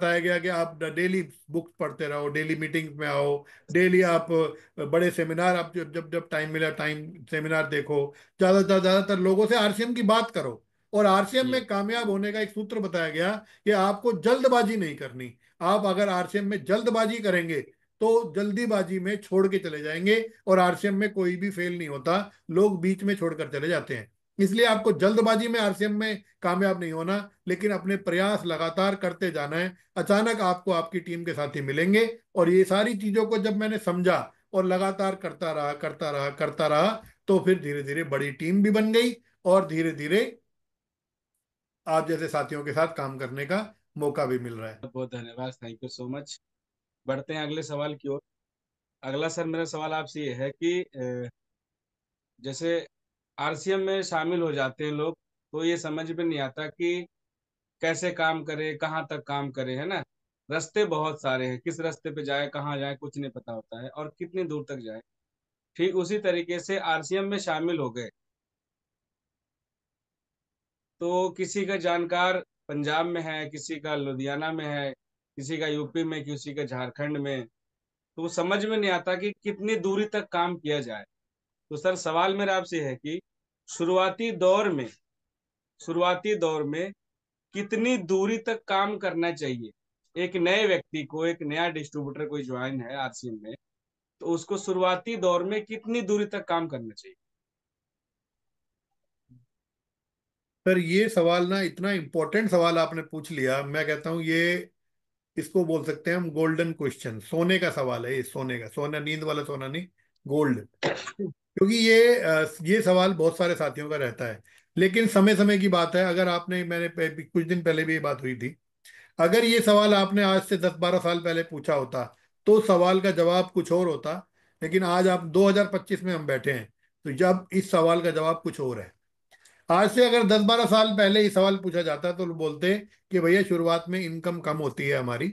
बताया गया कि आप डेली बुक्स पढ़ते रहो, डेली मीटिंग्स में आओ, डेली आप बड़े सेमिनार, आप जब जब जब टाइम मिला टाइम सेमिनार देखो, ज्यादातर लोगों से आरसीएम की बात करो। और आरसीएम ये में कामयाब होने का एक सूत्र बताया गया कि आपको जल्दबाजी नहीं करनी। आप अगर आरसीएम में जल्दबाजी करेंगे तो जल्दीबाजी में छोड़ के चले जाएंगे, और आरसीएम में कोई भी फेल नहीं होता, लोग बीच में छोड़कर चले जाते हैं। इसलिए आपको जल्दबाजी में आरसीएम में कामयाब नहीं होना, लेकिन अपने प्रयास लगातार करते जाना है। अचानक आपको आपकी टीम के साथी मिलेंगे। और ये सारी चीजों को जब मैंने समझा और लगातार करता रहा, तो फिर धीरे धीरे बड़ी टीम भी बन गई, और धीरे धीरे आप जैसे साथियों के साथ काम करने का मौका भी मिल रहा है। बहुत बहुत धन्यवाद, थैंक यू सो मच। बढ़ते हैं अगले सवाल की ओर। अगला सर मेरा सवाल आपसे ये है कि जैसे आरसीएम में शामिल हो जाते हैं लोग, तो ये समझ में नहीं आता कि कैसे काम करें, कहाँ तक काम करें, है ना। रास्ते बहुत सारे हैं, किस रास्ते पे जाए, कहाँ जाए, कुछ नहीं पता होता है, और कितनी दूर तक जाए। ठीक उसी तरीके से आरसीएम में शामिल हो गए तो किसी का जानकार पंजाब में है, किसी का लुधियाना में है, किसी का यूपी में, किसी का झारखंड में, तो वो समझ में नहीं आता कि कितनी दूरी तक काम किया जाए। तो सर सवाल मेरा आपसे है कि शुरुआती दौर में शुरुआती दौर में कितनी दूरी तक काम करना चाहिए एक नए व्यक्ति को, एक नया डिस्ट्रीब्यूटर कोई ज्वाइन है आरसीएम में, तो उसको शुरुआती दौर में कितनी दूरी तक काम करना चाहिए। सर ये सवाल ना, इतना इंपॉर्टेंट सवाल आपने पूछ लिया, मैं कहता हूँ ये, इसको बोल सकते हैं हम गोल्डन क्वेश्चन, सोने का सवाल है ये, सोने का, सोना नींद वाला सोना नहीं, गोल्ड। क्योंकि ये सवाल बहुत सारे साथियों का रहता है। लेकिन समय समय की बात है, अगर आपने, कुछ दिन पहले भी ये बात हुई थी, अगर ये सवाल आपने आज से 10-12 साल पहले पूछा होता तो सवाल का जवाब कुछ और होता। लेकिन आज आप 2025 में हम बैठे हैं, तो जब इस सवाल का जवाब कुछ और है। आज से अगर 10-12 साल पहले ये सवाल पूछा जाता तो लोग बोलते कि भैया शुरुआत में इनकम कम होती है हमारी,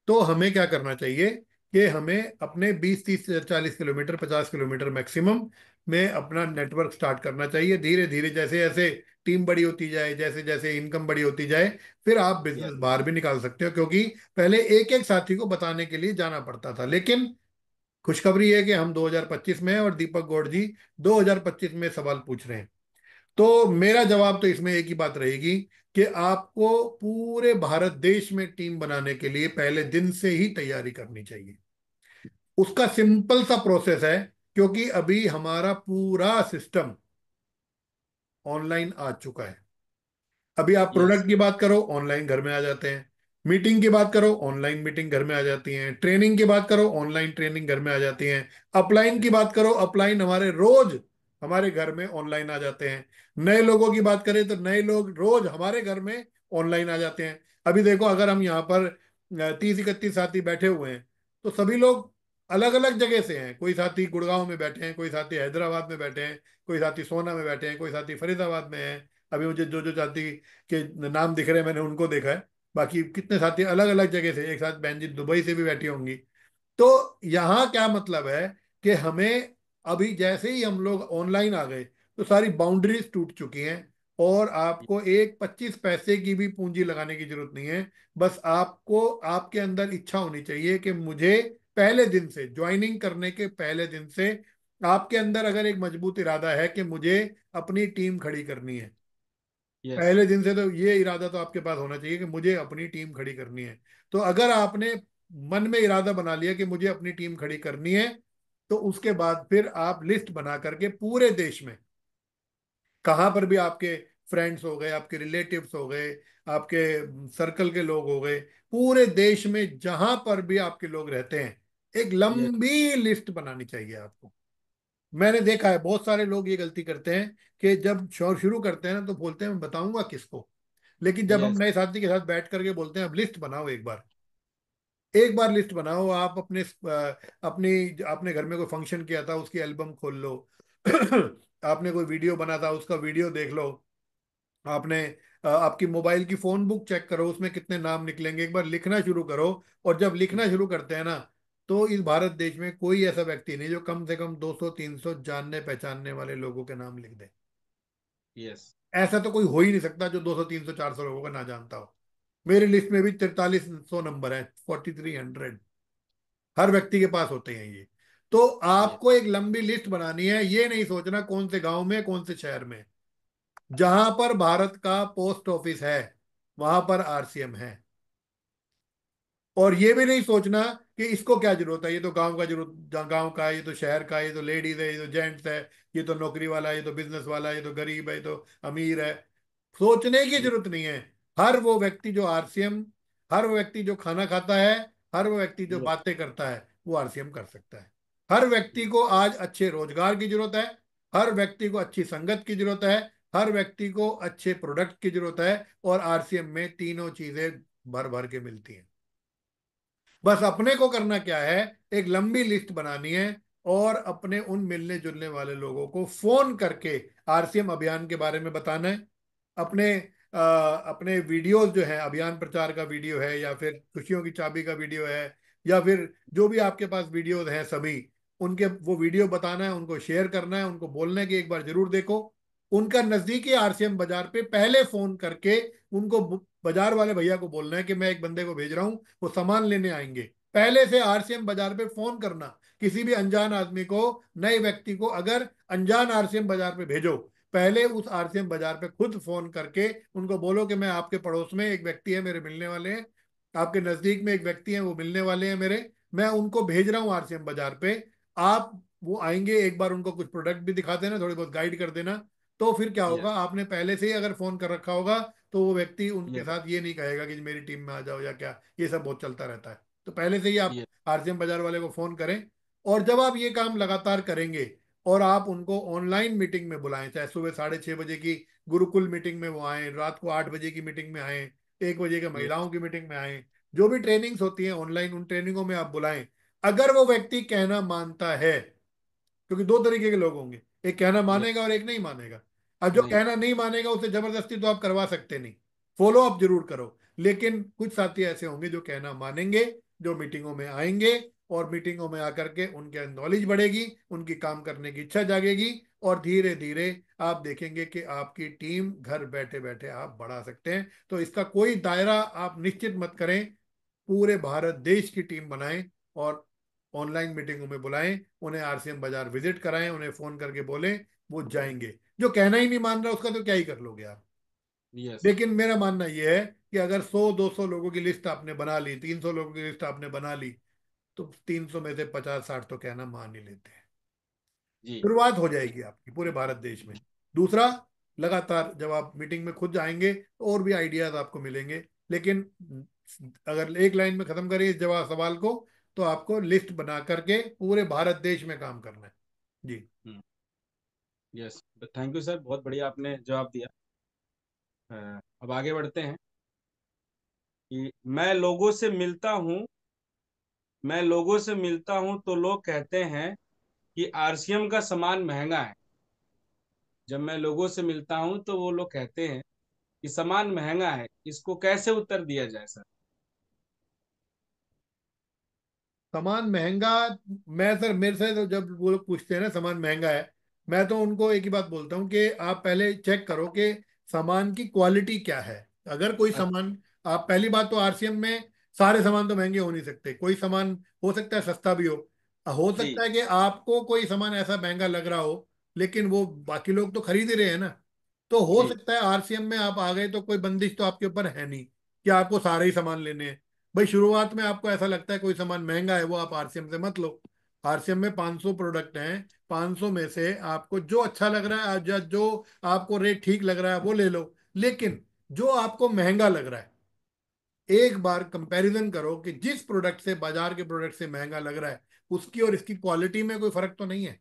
तो हमें क्या करना चाहिए कि हमें अपने 20-30-40 किलोमीटर, 50 किलोमीटर मैक्सिमम में अपना नेटवर्क स्टार्ट करना चाहिए। धीरे धीरे जैसे जैसे टीम बड़ी होती जाए, जैसे जैसे इनकम बड़ी होती जाए, फिर आप बिजनेस यस। बाहर भी निकाल सकते हो। क्योंकि पहले एक एक साथी को बताने के लिए जाना पड़ता था, लेकिन खुशखबरी है कि हम 2025 में हैं, और दीपक गौड़ जी 2025 में सवाल पूछ रहे हैं। तो मेरा जवाब तो इसमें एक ही बात रहेगी कि आपको पूरे भारत देश में टीम बनाने के लिए पहले दिन से ही तैयारी करनी चाहिए। उसका सिंपल सा प्रोसेस है, क्योंकि अभी हमारा पूरा सिस्टम ऑनलाइन आ चुका है। अभी आप यस। प्रोडक्ट की बात करो, ऑनलाइन घर में आ जाते हैं। मीटिंग की बात करो, ऑनलाइन मीटिंग घर में आ जाती हैं। ट्रेनिंग की बात करो, ऑनलाइन ट्रेनिंग घर में आ जाती हैं। अपलाइन की बात करो, अपलाइन हमारे रोज हमारे घर में ऑनलाइन आ जाते हैं। नए लोगों की बात करें तो नए लोग रोज हमारे घर में ऑनलाइन आ जाते हैं। अभी देखो, अगर हम यहाँ पर 30-31 साथी बैठे हुए हैं, तो सभी लोग अलग अलग जगह से हैं। कोई साथी गुड़गांव में बैठे हैं, कोई साथी हैदराबाद में बैठे हैं, कोई साथी सोना में बैठे हैं, कोई साथी फरीदाबाद में है। अभी मुझे जो जो साथी के नाम दिख रहे हैं मैंने उनको देखा है। बाकी कितने साथी अलग अलग जगह से, एक साथ बहन जी दुबई से भी बैठी होंगी। तो यहाँ क्या मतलब है कि हमें अभी जैसे ही हम लोग ऑनलाइन आ गए, तो सारी बाउंड्रीज टूट चुकी हैं। और आपको एक 25 पैसे की भी पूंजी लगाने की जरूरत नहीं है। बस आपको, आपके अंदर इच्छा होनी चाहिए कि मुझे पहले दिन से, ज्वाइनिंग करने के पहले दिन से, आपके अंदर अगर एक मजबूत इरादा है कि मुझे अपनी टीम खड़ी करनी है, यस। पहले दिन से तो ये इरादा तो आपके पास होना चाहिए कि मुझे अपनी टीम खड़ी करनी है। तो अगर आपने मन में इरादा बना लिया कि मुझे अपनी टीम खड़ी करनी है, तो उसके बाद फिर आप लिस्ट बना करके पूरे देश में, कहाँ पर भी आपके फ्रेंड्स हो गए, आपके रिलेटिव्स हो गए, आपके सर्कल के लोग हो गए, पूरे देश में जहां पर भी आपके लोग रहते हैं, एक यस। लंबी लिस्ट बनानी चाहिए आपको। मैंने देखा है बहुत सारे लोग ये गलती करते हैं कि जब शो शुरू करते हैं ना, तो बोलते हैं मैं बताऊंगा किसको। लेकिन जब हम यस। नए साथी के साथ बैठ करके बोलते हैं अब लिस्ट बनाओ, एक बार लिस्ट बनाओ, आप अपनी, आपने घर में कोई फंक्शन किया था उसकी एल्बम खोल लो, आपने कोई वीडियो बना था उसका वीडियो देख लो, आपने आपकी मोबाइल की फोन बुक चेक करो, उसमें कितने नाम निकलेंगे, एक बार लिखना शुरू करो। और जब लिखना शुरू करते हैं ना, तो इस भारत देश में कोई ऐसा व्यक्ति नहीं जो कम से कम 200-300 जानने पहचानने वाले लोगों के नाम लिख दे। यस। ऐसा तो कोई हो ही नहीं सकता जो 200-300-400 लोगों का ना जानता हो। मेरी लिस्ट में भी 4300 नंबर है, 4300 हर व्यक्ति के पास होते हैं ये। तो ये आपको एक लंबी लिस्ट बनानी है, ये नहीं सोचना कौन से गांव में कौन से शहर में। जहां पर भारत का पोस्ट ऑफिस है वहां पर आरसीएम है। और ये भी नहीं सोचना कि इसको क्या जरूरत है, ये तो गांव का जरूरत, गांव का है, ये तो शहर का है, ये तो लेडीज है, ये तो जेंट्स है, ये तो नौकरी वाला है, ये तो बिजनेस वाला है, ये तो गरीब है, ये तो अमीर है। सोचने की ये जरूरत नहीं है। हर वो व्यक्ति जो आरसीएम, हर वो व्यक्ति जो खाना खाता है, हर वो व्यक्ति जो ये बातें करता है, वो आरसीएम कर सकता है। हर व्यक्ति ये को आज अच्छे रोजगार की जरूरत है। हर व्यक्ति को अच्छी संगत की जरूरत है। हर व्यक्ति को अच्छे प्रोडक्ट की जरूरत है। और आरसीएम में तीनों चीजें भर भर के मिलती हैं। बस अपने को करना क्या है, एक लंबी लिस्ट बनानी है और अपने उन मिलने जुलने वाले लोगों को फोन करके आरसीएम अभियान के बारे में बताना है। अपने अपने वीडियोस जो है, अभियान प्रचार का वीडियो है या फिर खुशियों की चाबी का वीडियो है, या फिर जो भी आपके पास वीडियोस हैं सभी, उनके वो वीडियो बताना है, उनको शेयर करना है, उनको बोलना है कि एक बार जरूर देखो। उनका नजदीकी आरसीएम बाजार पे पहले फोन करके उनको बाजार वाले भैया को बोलना है कि मैं एक बंदे को भेज रहा हूँ, वो सामान लेने आएंगे। पहले से आरसीएम बाजार पे फोन करना, किसी भी अनजान आदमी को, नए व्यक्ति को अगर अनजान आरसीएम बाजार पे भेजो, पहले उस आरसीएम बाजार पे खुद फोन करके उनको बोलो कि मैं आपके पड़ोस में एक व्यक्ति है, मेरे मिलने वाले हैं, आपके नजदीक में एक व्यक्ति है, वो मिलने वाले हैं मेरे, मैं उनको भेज रहा हूँ आरसीएम बाजार पे। आप वो आएंगे, एक बार उनको कुछ प्रोडक्ट भी दिखा देना, थोड़ी बहुत गाइड कर देना। तो फिर क्या ये होगा, आपने पहले से ही अगर फोन कर रखा होगा तो वो व्यक्ति उनके ये साथ ये नहीं कहेगा कि मेरी टीम में आ जाओ या क्या, ये सब बहुत चलता रहता है। तो पहले से ही आप ये आरसीएम बाजार वाले को फोन करें। और जब आप ये काम लगातार करेंगे और आप उनको ऑनलाइन मीटिंग में बुलाएं, चाहे सुबह 6:30 बजे की गुरुकुल मीटिंग में वो आए, रात को 8 बजे की मीटिंग में आए, 1 बजे के ये महिलाओं की मीटिंग में आए, जो भी ट्रेनिंग्स होती हैं ऑनलाइन, उन ट्रेनिंगों में आप बुलाएं। अगर वो व्यक्ति कहना मानता है, क्योंकि दो तरीके के लोग होंगे, एक कहना ये मानेगा और एक नहीं मानेगा। अब जो नहीं। कहना नहीं मानेगा उसे जबरदस्ती तो आप करवा सकते नहीं, फॉलो अप जरूर करो। लेकिन कुछ साथी ऐसे होंगे जो कहना मानेंगे, जो मीटिंगों में आएंगे, और मीटिंगों में आकर के उनके नॉलेज बढ़ेगी, उनकी काम करने की इच्छा जागेगी, और धीरे धीरे आप देखेंगे कि आपकी टीम घर बैठे बैठे आप बढ़ा सकते हैं। तो इसका कोई दायरा आप निश्चित मत करें, पूरे भारत देश की टीम बनाएं और ऑनलाइन मीटिंगों में बुलाएं, उन्हें आरसीएम बाजार विजिट कराएं, उन्हें फोन करके बोलें, वो जाएंगे। जो कहना ही नहीं मान रहा उसका तो क्या ही कर लोगे आप। यस। लेकिन मेरा मानना यह है कि अगर 100-200 लोगों की लिस्ट आपने बना ली, 300 लोगों की लिस्ट आपने बना ली, तो 300 में से 50-60 तो कहना मान ही लेते हैं। जी शुरुआत हो जी। जाएगी आपकी पूरे भारत देश में। दूसरा, लगातार जब आप मीटिंग में खुद जाएंगे तो और भी आइडियाज आपको मिलेंगे। लेकिन अगर एक लाइन में खत्म करें इस जवाब सवाल को, तो आपको लिस्ट बना करके पूरे भारत देश में काम करना है। जी। यस। थैंक यू सर, बहुत बढ़िया आपने जवाब दिया। अब आगे बढ़ते हैं कि मैं लोगों से मिलता हूं तो लोग कहते हैं कि आरसीएम का सामान महंगा है। जब मैं लोगों से मिलता हूं तो वो लोग कहते हैं कि सामान महंगा है, इसको कैसे उत्तर दिया जाए सर? सामान महंगा, मैं सर, मेरे से तो जब वो लोग पूछते हैं ना सामान महंगा है, मैं तो उनको एक ही बात बोलता हूँ कि आप पहले चेक करो कि सामान की क्वालिटी क्या है। अगर कोई अ- सामान, आप पहली बात तो आरसीएम में सारे सामान तो महंगे हो नहीं सकते, कोई सामान हो सकता है सस्ता भी हो जी सकता है कि आपको कोई सामान ऐसा महंगा लग रहा हो, लेकिन वो बाकी लोग तो खरीद ही रहे हैं ना। तो हो जी। सकता है आरसीएम में आप आ गए तो कोई बंदिश तो आपके ऊपर है नहीं कि आपको सारे ही सामान लेने हैं। भाई शुरुआत में आपको ऐसा लगता है कोई सामान महंगा है, वो आप आरसीएम से मत लो। आरसीएम में 500 प्रोडक्ट हैं, 500 में से आपको जो अच्छा लग रहा है, जो आपको रेट ठीक लग रहा है वो ले लो। लेकिन जो आपको महंगा लग रहा है, एक बार कंपैरिजन करो कि जिस प्रोडक्ट से, बाजार के प्रोडक्ट से महंगा लग रहा है, उसकी और इसकी क्वालिटी में कोई फर्क तो नहीं है।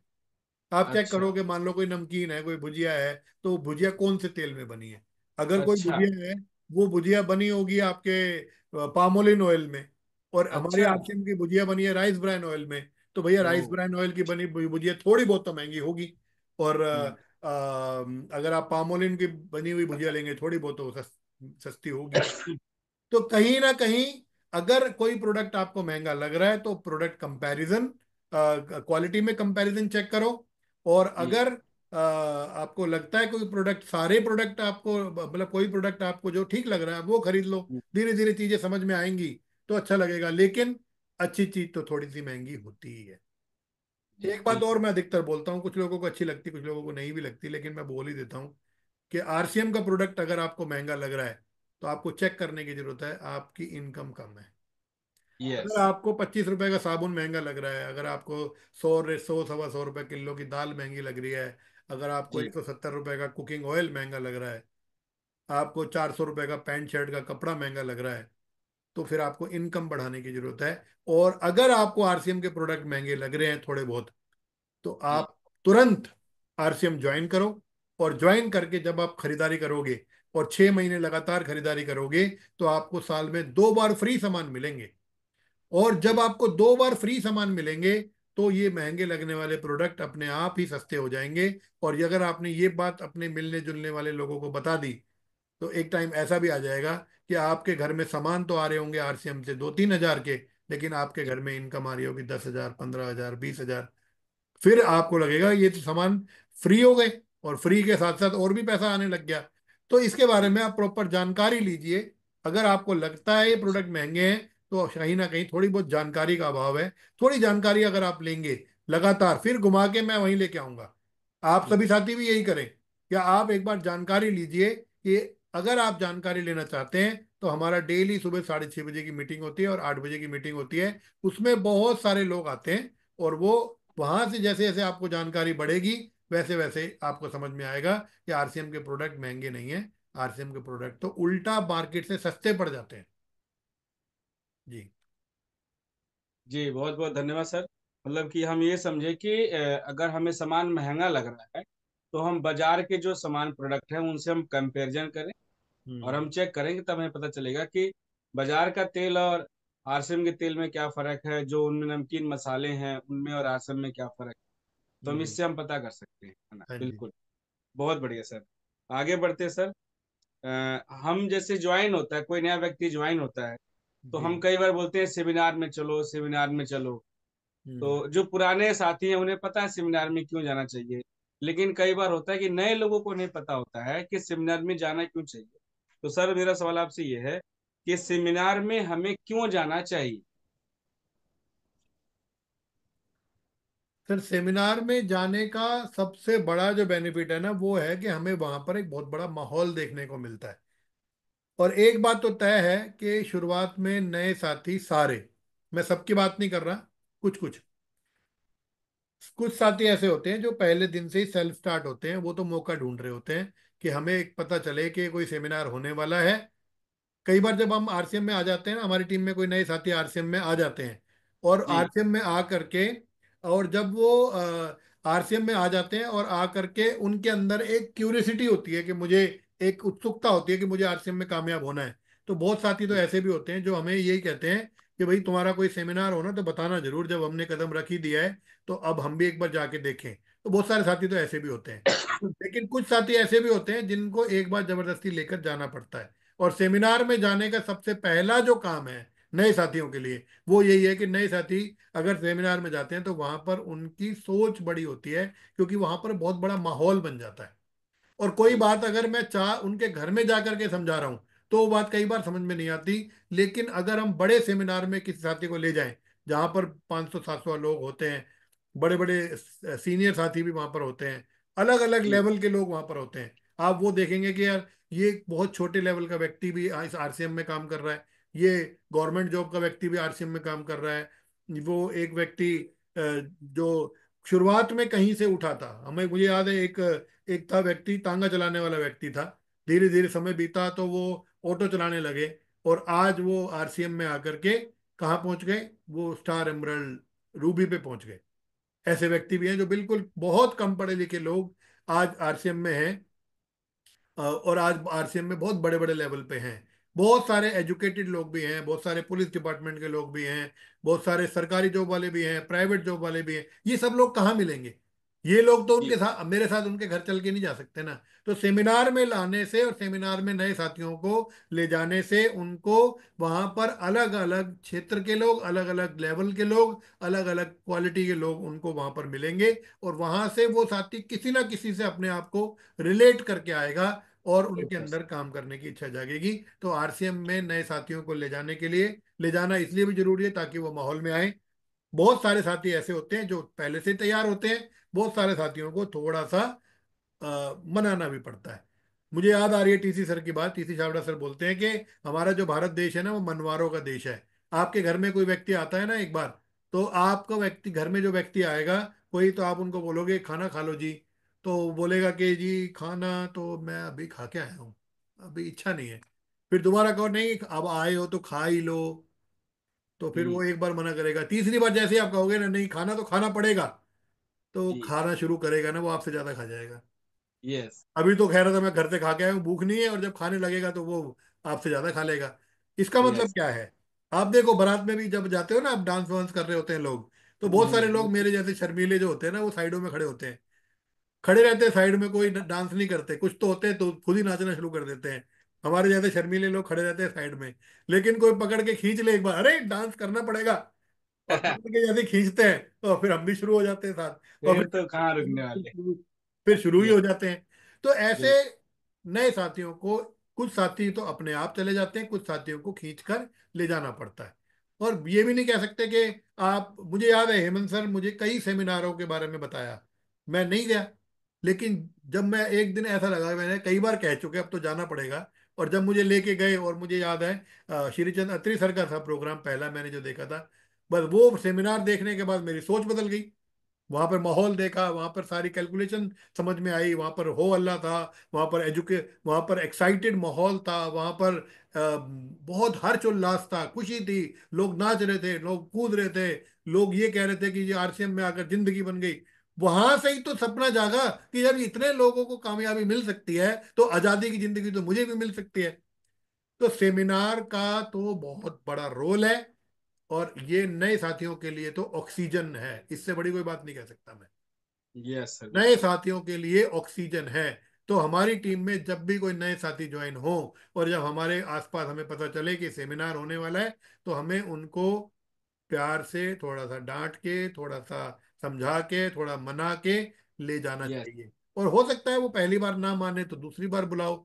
आप चेक अच्छा करो कि मान लो कोई नमकीन है, कोई भुजिया है, तो भुजिया कौन से तेल में बनी है। अगर कोई अच्छा भुजिया है, वो भुजिया बनी होगी आपके पामोलिन ऑयल में, और हमारी अच्छा। आरसीएम की भुजिया बनी है राइस ब्रान ऑयल में। तो भैया ओ। राइस ब्रान ऑयल की बनी भुजिया थोड़ी बहुत तो महंगी होगी। और हम्म। अगर आप पामोलिन की बनी हुई भुजिया लेंगे, थोड़ी बहुत तो सस्ती होगी। तो कहीं ना कहीं, अगर कोई प्रोडक्ट आपको महंगा लग रहा है तो प्रोडक्ट कंपैरिजन, क्वालिटी में कंपैरिजन चेक करो। और जी अगर आपको लगता है कोई प्रोडक्ट, सारे प्रोडक्ट आपको, मतलब कोई प्रोडक्ट आपको जो ठीक लग रहा है वो खरीद लो। धीरे धीरे चीजें समझ में आएंगी तो अच्छा लगेगा, लेकिन अच्छी चीज तो थोड़ी सी महंगी होती ही है। जी एक बात और बिल्कुल। मैं अधिकतर बोलता हूँ, कुछ लोगों को अच्छी लगती, कुछ लोगों को नहीं भी लगती, लेकिन मैं बोल ही देता हूँ कि आरसीएम का प्रोडक्ट अगर आपको महंगा लग रहा है तो आपको चेक करने की जरूरत है आपकी इनकम कम है। यस। अगर आपको 25 रुपए का साबुन महंगा लग रहा है, अगर आपको 100 100 सवा 100 रुपए किलो की दाल महंगी लग रही है, अगर आपको जी 170 रुपए का कुकिंग ऑयल महंगा लग रहा है, आपको 400 रुपए का पैंट शर्ट का कपड़ा महंगा लग रहा है, तो फिर आपको इनकम बढ़ाने की जरूरत है। और अगर आपको आरसीएम के प्रोडक्ट महंगे लग रहे हैं थोड़े बहुत, तो जी आप तुरंत आरसीएम ज्वाइन करो। और ज्वाइन करके जब आप खरीदारी करोगे और 6 महीने लगातार खरीदारी करोगे, तो आपको साल में 2 बार फ्री सामान मिलेंगे। और जब जी आपको 2 बार फ्री सामान मिलेंगे, तो ये महंगे लगने वाले प्रोडक्ट अपने आप ही सस्ते हो जाएंगे। और ये अगर आपने ये बात अपने मिलने जुलने वाले लोगों को बता दी, तो एक टाइम ऐसा भी आ जाएगा कि आपके घर में सामान तो आ रहे होंगे आरसीएम से 2 3 हजार के, लेकिन आपके जी घर में इनकम आ रही होगी 10 हजार 15 हजार 20 हजार। फिर आपको लगेगा ये तो सामान फ्री हो गए, और फ्री के साथ साथ और भी पैसा आने लग गया। तो इसके बारे जी में आप प्रॉपर जानकारी लीजिए। अगर आपको लगता है ये प्रोडक्ट महंगे हैं, तो कहीं ना कहीं थोड़ी बहुत जानकारी का अभाव है। थोड़ी जानकारी अगर आप लेंगे लगातार, फिर घुमा के मैं वहीं लेके आऊंगा। आप जी सभी साथी भी यही करें, क्या आप एक बार जानकारी लीजिए कि अगर आप जानकारी लेना चाहते हैं तो हमारा डेली सुबह 6:30 बजे की मीटिंग होती है और 8 बजे की मीटिंग होती है। उसमें बहुत सारे लोग आते हैं, और वो वहां से जैसे जैसे आपको जानकारी बढ़ेगी, वैसे वैसे आपको समझ में आएगा कि आरसीएम के प्रोडक्ट महंगे नहीं है। आरसीएम के प्रोडक्ट तो उल्टा मार्केट से सस्ते पड़ जाते हैं। जी। जी बहुत बहुत धन्यवाद सर। मतलब कि हम ये समझे कि अगर हमें सामान महंगा लग रहा है तो हम बाजार के जो सामान प्रोडक्ट हैं उनसे हम कंपैरिजन करें, और हम्म। हम चेक करेंगे, तब हमें पता चलेगा कि बाजार का तेल और आरसीएम के तेल में क्या फर्क है, जो उनमें नमकीन मसाले हैं उनमें और आरसीएम में क्या फर्क है। तो हम हम्म। इससे हम पता कर सकते हैं, है ना। हाँ जी। बिल्कुल। बहुत बढ़िया सर। आगे बढ़ते हैं सर। हम जैसे ज्वाइन होता है, कोई नया व्यक्ति ज्वाइन होता है, तो जी। हम कई बार बोलते हैं सेमिनार में चलो, सेमिनार में चलो। हम्म। तो जो पुराने साथी हैं उन्हें पता है सेमिनार में क्यों जाना चाहिए, लेकिन कई बार होता है कि नए लोगों को नहीं पता होता है कि सेमिनार में जाना क्यों चाहिए। तो सर मेरा सवाल आपसे ये है कि सेमिनार में हमें क्यों जाना चाहिए। सर, सेमिनार में जाने का सबसे बड़ा जो बेनिफिट है ना, वो है कि हमें वहां पर एक बहुत बड़ा माहौल देखने को मिलता है। और एक बात तो तय है कि शुरुआत में नए साथी सारे, मैं सबकी बात नहीं कर रहा, कुछ कुछ कुछ साथी ऐसे होते हैं जो पहले दिन से ही सेल्फ स्टार्ट होते हैं, वो तो मौका ढूंढ रहे होते हैं कि हमें एक पता चले कि कोई सेमिनार होने वाला है। कई बार जब हम आरसीएम में आ जाते हैं ना, हमारी टीम में कोई नए साथी आरसीएम में आ जाते हैं, और जी आरसीएम में आ करके, और जब वो आरसीएम में आ जाते हैं और आ करके उनके अंदर एक क्यूरियोसिटी होती है कि मुझे, एक उत्सुकता होती है कि मुझे आरसीएम में कामयाब होना है। तो बहुत साथी तो जी ऐसे भी होते हैं जो हमें यही कहते हैं कि भाई तुम्हारा कोई सेमिनार हो ना तो बताना जरूर, जब हमने कदम रख ही दिया है तो अब हम भी एक बार जाके देखें। तो बहुत सारे साथी तो ऐसे भी होते हैं। लेकिन कुछ साथी ऐसे भी होते हैं जिनको एक बार जबरदस्ती लेकर जाना पड़ता है। और सेमिनार में जाने का सबसे पहला जो काम है नए साथियों के लिए, वो यही है कि नए साथी अगर सेमिनार में जाते हैं तो वहां पर उनकी सोच बड़ी होती है, क्योंकि वहां पर बहुत बड़ा माहौल बन जाता है। और कोई जी बात अगर मैं चाह उनके घर में जाकर के समझा रहा हूं, तो वो बात कई बार समझ में नहीं आती। लेकिन अगर हम बड़े सेमिनार में किसी साथी को ले जाएं, जहां पर 500 700 लोग होते हैं, बड़े बड़े सीनियर साथी भी वहां पर होते हैं, अलग अलग जी लेवल के लोग वहां पर होते हैं, आप वो देखेंगे कि यार ये एक बहुत छोटे लेवल का व्यक्ति भी इस आरसीएम में काम कर रहा है, ये गवर्नमेंट जॉब का व्यक्ति भी आरसीएम में काम कर रहा है, वो एक व्यक्ति जो शुरुआत में कहीं से उठा था, हमें मुझे याद है एक एक था व्यक्ति, तांगा चलाने वाला व्यक्ति था। धीरे धीरे समय बीता तो वो ऑटो चलाने लगे, और आज वो आरसीएम में आकर के कहाँ पहुंच गए, वो स्टार एमरल्ड रूबी पे पहुंच गए। ऐसे व्यक्ति भी हैं जो बिल्कुल बहुत कम पढ़े लिखे लोग आज आरसीएम में हैं, और आज आरसीएम में बहुत बड़े बड़े लेवल पे हैं। बहुत सारे एजुकेटेड लोग भी हैं, बहुत सारे पुलिस डिपार्टमेंट के लोग भी हैं, बहुत सारे सरकारी जॉब वाले भी हैं, प्राइवेट जॉब वाले भी हैं। ये सब लोग कहाँ मिलेंगे? ये लोग तो जी उनके साथ, मेरे साथ उनके घर चल के नहीं जा सकते ना। तो सेमिनार में लाने से और सेमिनार में नए साथियों को ले जाने से उनको वहां पर अलग अलग क्षेत्र के लोग, अलग अलग लेवल के लोग, अलग अलग क्वालिटी के लोग उनको वहां पर मिलेंगे। और वहां से वो साथी किसी ना किसी से अपने आप को रिलेट करके आएगा और उनके अंदर काम करने की इच्छा जागेगी। तो आरसीएम में नए साथियों को ले जाने के लिए, ले जाना इसलिए भी जरूरी है ताकि वो माहौल में आए। बहुत सारे साथी ऐसे होते हैं जो पहले से ही तैयार होते हैं, बहुत सारे साथियों को थोड़ा सा मनाना भी पड़ता है। मुझे याद आ रही है टीसी सर की बात। टीसी छाबड़ा सर बोलते हैं कि हमारा जो भारत देश है ना वो मनवारों का देश है। आपके घर में कोई व्यक्ति आता है ना एक बार, तो आपका व्यक्ति, घर में जो व्यक्ति आएगा कोई, तो आप उनको बोलोगे खाना खा लो जी, तो वो बोलेगा कि जी खाना तो मैं अभी खा के आया हूँ, अभी इच्छा नहीं है। फिर दोबारा कहो नहीं अब आए हो तो खा ही लो, तो फिर वो जी एक बार मना करेगा। तीसरी बार जैसे ही आप कहोगे ना नहीं खाना तो खाना पड़ेगा, तो जी। खाना शुरू करेगा ना, वो आपसे ज्यादा खा जाएगा। यस। अभी तो कह रहा था मैं घर से खा के आया हूँ, भूख नहीं है, और जब खाने लगेगा तो वो आपसे ज्यादा खा लेगा। इसका मतलब यस। क्या है? आप देखो बारात में भी जब जाते हो ना, आप डांस वांस कर रहे होते हैं लोग, तो बहुत सारे लोग मेरे जैसे शर्मीले जो होते हैं ना वो साइडों में खड़े होते हैं, खड़े रहते हैं साइड में, कोई डांस नहीं करते। कुछ तो होते हैं तो खुद ही नाचना शुरू कर देते हैं। हमारे जैसे शर्मीले लोग खड़े रहते हैं साइड में। लेकिन कोई पकड़ के खींच ले एक बार, अरे डांस करना पड़ेगा, और पकड़ के जैसे खींचते हैं तो फिर हम भी शुरू हो जाते हैं साथ, और फिर तो कहाँ रुकने फिर वाले। शुरू फिर शुरू ही हो यस। जाते हैं। तो ऐसे बिल्कुल। नए साथियों को, कुछ साथी तो अपने आप चले जाते हैं, कुछ साथियों को खींच कर ले जाना पड़ता है। और ये भी नहीं कह सकते कि आप, मुझे याद है हेमंत सर मुझे कई सेमिनारों के बारे में बताया, मैं नहीं गया। लेकिन जब मैं एक दिन ऐसा लगा, मैंने कई बार कह चुके अब तो जाना पड़ेगा, और जब मुझे लेके गए, और मुझे याद है श्रीचंद अत्री सर का था प्रोग्राम पहला मैंने जो देखा था, बस वो सेमिनार देखने के बाद मेरी सोच बदल गई। वहां पर माहौल देखा, वहां पर सारी कैलकुलेशन समझ में आई, वहां पर हो अल्लाह था, वहां पर वहां पर एक्साइटेड माहौल था, वहां पर बहुत हर्षोल्लास था, खुशी थी, लोग नाच रहे थे, लोग कूद रहे थे, लोग ये कह रहे थे कि ये आरसीएम में आकर जिंदगी बन गई। वहां से ही तो सपना जागा कि जब इतने लोगों को कामयाबी मिल सकती है तो आजादी की जिंदगी तो मुझे भी मिल सकती है। तो सेमिनार का तो बहुत बड़ा रोल है, और ये नए साथियों के लिए तो ऑक्सीजन है, इससे बड़ी कोई बात नहीं कह सकता मैं। यस सर नए बिल्कुल। साथियों के लिए ऑक्सीजन है। तो हमारी टीम में जब भी कोई नए साथी ज्वाइन हो, और जब हमारे आसपास हमें पता चले कि सेमिनार होने वाला है, तो हमें उनको प्यार से थोड़ा सा डांट के, थोड़ा सा समझा के, थोड़ा मना के ले जाना यस। चाहिए। और हो सकता है वो पहली बार ना माने तो दूसरी बार बुलाओ।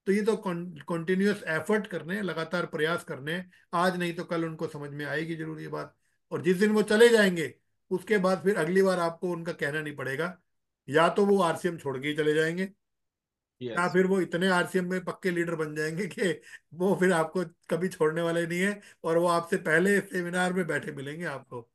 तो ये तो कॉन्टिन्यूअस एफर्ट करने हैं, लगातार प्रयास करने हैं। आज नहीं तो कल उनको समझ में आएगी जरूर ये बात। और जिस दिन वो चले जाएंगे, उसके बाद फिर अगली बार आपको उनका कहना नहीं पड़ेगा। या तो वो आरसीएम छोड़ के ही चले जाएंगे, या यस। फिर वो इतने आरसीएम में पक्के लीडर बन जाएंगे कि वो फिर आपको कभी छोड़ने वाले नहीं है, और वो आपसे पहले सेमिनार में बैठे मिलेंगे आपको।